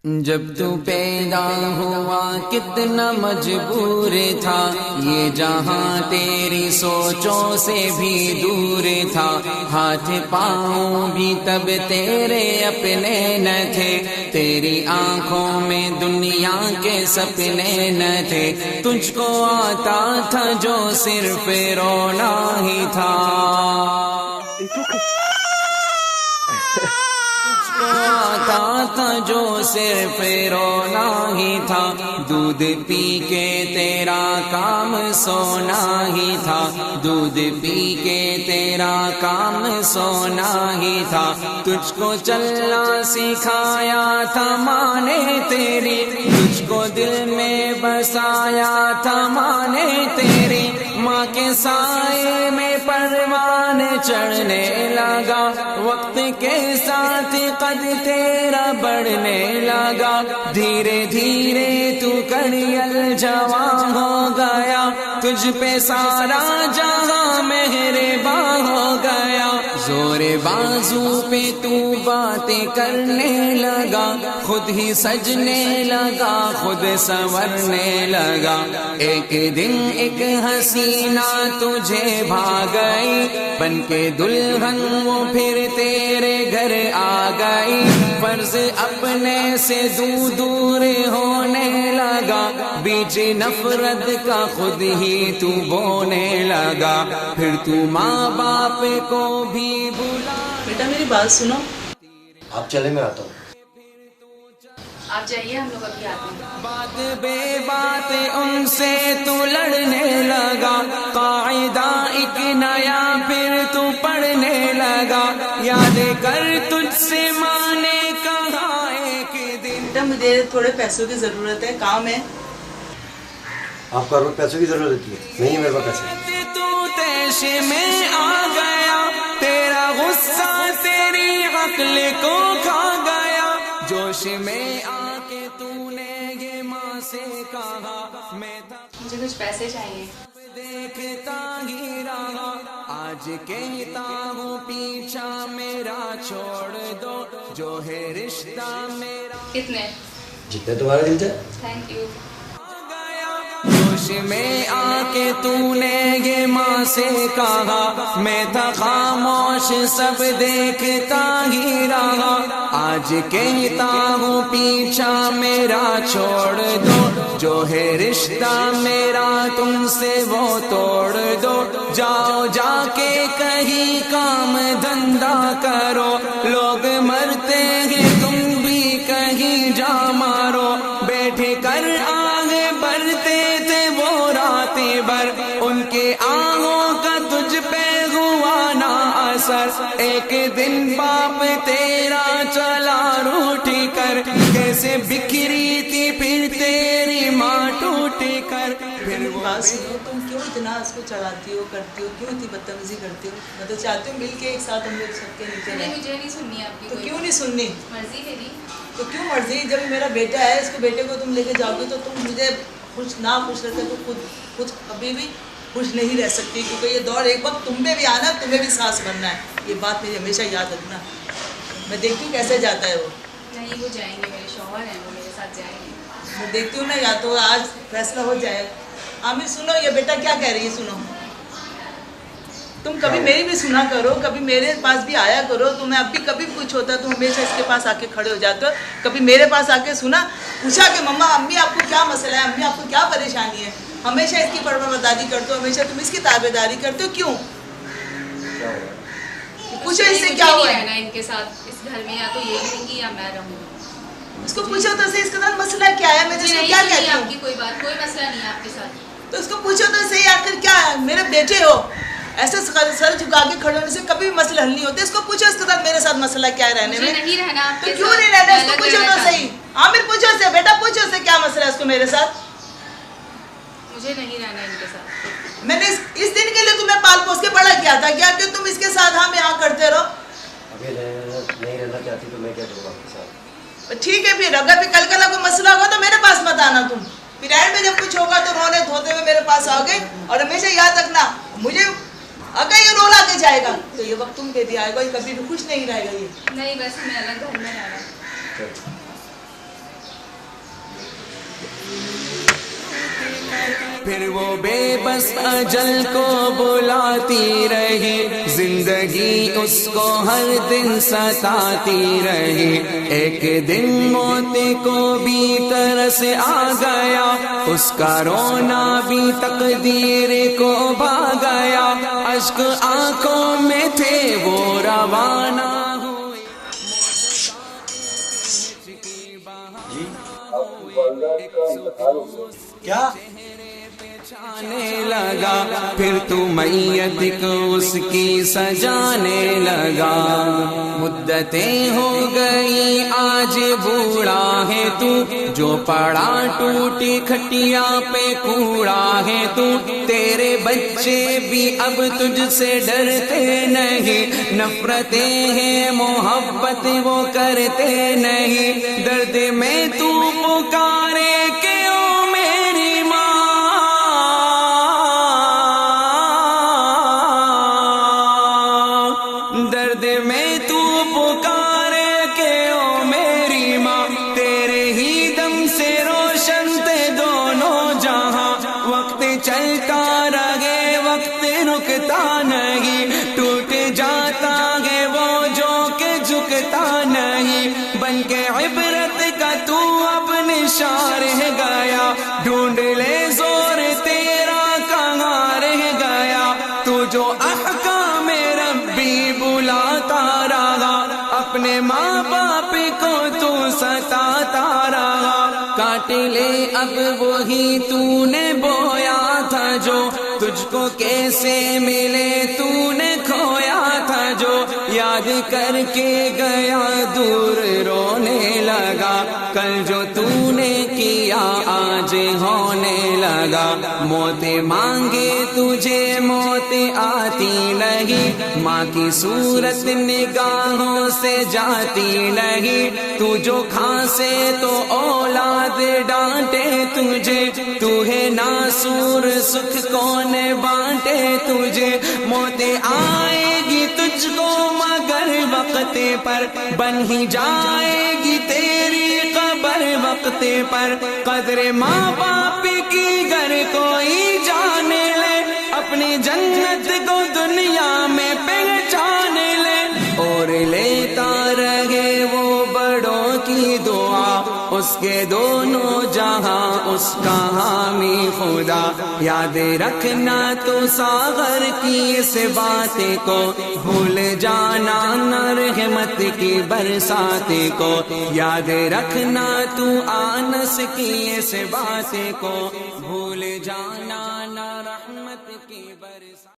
جب تو پیدا ہوا کتنا مجبور تھا، یہ جہاں تیری سوچوں سے بھی دور تھا، ہاتھ پاؤں بھی تب تیرے اپنے نہ تھے، تیری آنکھوں میں دنیا کے سپنے نہ تھے، تجھ کو آتا تھا جو صرف رونا ہی تھا، آتا تھا جو صرف رونا ہی تھا، دودھ پی کے تیرا کام سونا ہی تھا، دودھ پی کے تیرا کام سونا ہی تھا، تجھ کو چلنا سکھایا تھا ماں نے تیری، تجھ کو دل میں بسایا تھا ماں نے تیری، ماں کے سائے میں پروان چڑھنے لگا، وقت کے ساتھ قد تیرا بڑھنے لگا، دھیرے دھیرے تو کڑیل جوان ہو گیا، تجھ پہ سارا جہاں مہربان ہو گیا، زور بازو پہ تو باتیں کرنے لگا، خود ہی سجنے لگا، خود سنورنے لگا، ایک دن ایک حسینہ تجھے بھاگئی، بن کے دلہن وہ پھر تیرے گھر آ گئی، فرض اپنے سے دور ہونے لگا، بیچ نفرت کا خود ہی تو بونے لگا، پھر تو ماں باپ کو بھی بلا۔ بیٹا میری بات سنو، آپ چلے میں آتا ہوں۔ آپ جائیے، ہم لوگ ابھی آتے ہیں۔ بات بے بات ان سے تو لڑنے لگا، قاعدہ ایک نیا پھر تو پڑھنے لگا، یاد کر تجھ سے ماں نے کہا ایک دن۔ بیٹا مجھے تھوڑے پیسوں کی ضرورت ہے، کام ہے۔ آپ کو پیسوں کی ضرورت ہوتی ہے؟ نہیں ہے میرے پاس پیسے۔ تو تیش میں آ گیا، تیرا غصہ تیری عقل کو کھا گیا، جوش میں آ کے تو نے یہ ماں سے کہا میں تھا، مجھے کچھ پیسے چاہیے۔ دیکھتا ہی رہا، آج کہتا ہوں پیچھا میرا چھوڑ دو، جو ہے رشتہ میرا۔ کتنے؟ جتنے تمہارا دل چاہے۔ Thank you. جوش میں آ کے تو نے یہ ماں سے کہا، میں تھا خاموش سب دیکھتا ہی رہا، آج کہتا ہوں پیچھا میرا چھوڑ دو، جو ہے رشتہ میرا تم سے وہ توڑ دو، جاؤ جا کے کہیں کام دھندا کرو، لوگ مرتے ہیں تم بھی کہیں جا مارو، بیٹھے کر آگے بڑھتے تھے وہ راتیں بھر، ان کے آہوں کا تجھ پہ ہوا نہ اثر، ایک دن باپ تیرا چلا روٹھ کر، کیسے بکھری تھی پھر تیری ماں ٹوٹ کر، پھر وہ بات سنو، تم کیوں اتنا اس کو چڑھاتی ہو، کرتی ہو، کیوں اتنی بدتمیزی کرتی ہو؟ میں تو چاہتی ہوں مل کے ایک ساتھ ہم لوگ سب کے نیچے رہیں۔ مجھے نہیں سننی آپ کی، تو کیوں نہیں سننی؟ مرضی میری۔ تو کیوں مرضی؟ جب میرا بیٹا ہے، اس کو بیٹے کو تم لے کے جاؤ گے تو تم مجھے خوش نہ خوش رہتے تو خود کبھی بھی خوش نہیں رہ سکتی، کیونکہ یہ دور ایک وقت تم پہ بھی آنا، تمہیں بھی سانس بننا ہے، یہ بات مجھے ہمیشہ یاد رکھنا۔ میں دیکھتی ہوں کیسے جاتا ہے وہ، نہیں وہ جائیں گے، میرے شوہر ہیں، وہ میرے ساتھ جائیں گے۔ میں دیکھتی ہوں نا، یا تو آج فیصلہ ہو جائے۔ عامر سنو، یہ بیٹا کیا کہہ رہی ہے، سنو، تم کبھی میری بھی سنا کرو، کبھی میرے پاس بھی آیا کرو، تمہیں اب بھی کبھی کچھ ہوتا تو ہمیشہ اس کے پاس آ کے کھڑے ہو جاتے ہو، کبھی میرے پاس آ کے سنا، پوچھا کہ مما امی آپ کو کیا مسئلہ ہے، امی آپ کو کیا پریشانی ہے، ہمیشہ اس کی پروردگاری کرتے ہو، ہمیشہ تم اس کی تابع داری کرتے ہو، کیوں؟ پوچھو اس سے کیا ہوا ہے؟ رہنا ان کے ساتھ اس گھر میں، یا تو یہ رہیں گی یا میں رہوں گی۔ اس کو پوچھو تو صحیح اس کے ساتھ مسئلہ کیا ہے، میں جس کو کیا کہتی آپ ہوں، کی کوئی بات، کوئی مسئلہ نہیں ہے آپ کے ساتھ۔ تو اس کو پوچھو تو صحیح آخر کیا ہے، میرے بیٹے ہو، ایسے سر جھکا کے کھڑے ہونے سے کبھی بھی مسئلہ حل نہیں ہوتے، اس کو پوچھو اس کے ساتھ میرے ساتھ مسئلہ کیا ہے رہنے میں۔ نہیں رہنا آپ تو کے کیوں ساتھ، نہیں رہنا، اس کو الگ پوچھو رہنا تو چاہتی صحیح، عامر پوچھو سے، بیٹا پوچھو سے کیا مسئلہ ہے اس کو میرے ساتھ۔ مجھے نہیں رہنا ان کے ساتھ۔ میں نے اس دن کے لیے تمہیں پال پوس کے بڑا کیا تھا کیا کہ تم اس کے ساتھ ہم یہاں کرتے رہو؟ ابھی نہیں رہنا چاہتی تو میں کیا کروں آپ کے ساتھ؟ ٹھیک ہے، پھر اگر پھر کل کوئی مسئلہ ہوگا تو میرے پاس مت آنا، تم پھر اینڈ میں جب کچھ ہوگا تو رونے دھوتے ہوئے میرے پاس آؤ گے، اور ہمیشہ یاد رکھنا، مجھے اگر یہ رولا کے جائے گا تو یہ وقت تم پہ بھی آئے گا، یہ کبھی بھی خوش نہیں رہے گا، یہ نہیں بس میں الگ گھر میں رہنا۔ پھر وہ بے بس اجل کو بلاتی رہی، زندگی اس کو ہر دن ستاتی رہی۔ ایک دن موت کو بھی ترس آ گیا، اس کا رونا بھی تقدیر کو بھا گیا، اشک آنکھوں میں تھے وہ روانہ ہوئے۔ کیا چھانے لگا، پھر تو میت کو اس کی سجانے لگا۔ مدتیں ہو گئی آج بوڑھا ہے تو، جو پڑا ٹوٹی کھٹیا پہ کوڑا ہے تو، تیرے بچے بھی اب تجھ سے ڈرتے نہیں، نفرتیں ہیں محبت وہ کرتے نہیں، درد میں تو پکارے کہ او میری ماں، درد میں تو پکارے کہ او میری ماں، تیرے ہی دم سے روشن تھے دونوں جہاں، وقت چلتا رہے وقت رکتا نہیں، ٹوٹ جاتا ہے وہ جو کہ جھکتا نہیں، بن کے عبرت کا تو اب نشان رہ گیا، ڈھونڈ لے زور تیرا کہاں رہ گیا، تو جو احکام ربی بلاتا رہا، اپنے ماں باپ کو تو ستاتا رہا، کاٹ لے اب وہی تو نے بویا تھا جو، تجھ کو کیسے ملے تو نے کھویا تھا جو، یاد کر کے گیا دور رونے لگا، کل جو تو نے کیا آج ہونے لگا، موت مانگے تجھے موت آتی نہیں، ماں کی صورت نگاہوں سے جاتی نہیں، تو جو کھانسے تو اولاد ڈانٹے تجھے، تو ہے ناسور سکھ کون بانٹے تجھے، موت آئے گی تجھ کو مگر وقت پر، بن ہی جائے گی تیری قبر وقت پر، قدر ماں باپ کی گر کوئی جانے لے، اپنی جنت کو دنیا میں پہچان لے، اور لیتا رہے وہ بڑوں کی دعا، اس کے دونوں جہاں اس کا حامی خدا، یاد رکھنا تو ساغر کی اس بات کو، بھول جانا نہ رحمت کی برسات کو، یاد رکھنا تو آنس کی اس بات کو، بھول جانا نہ رحمت کی برسات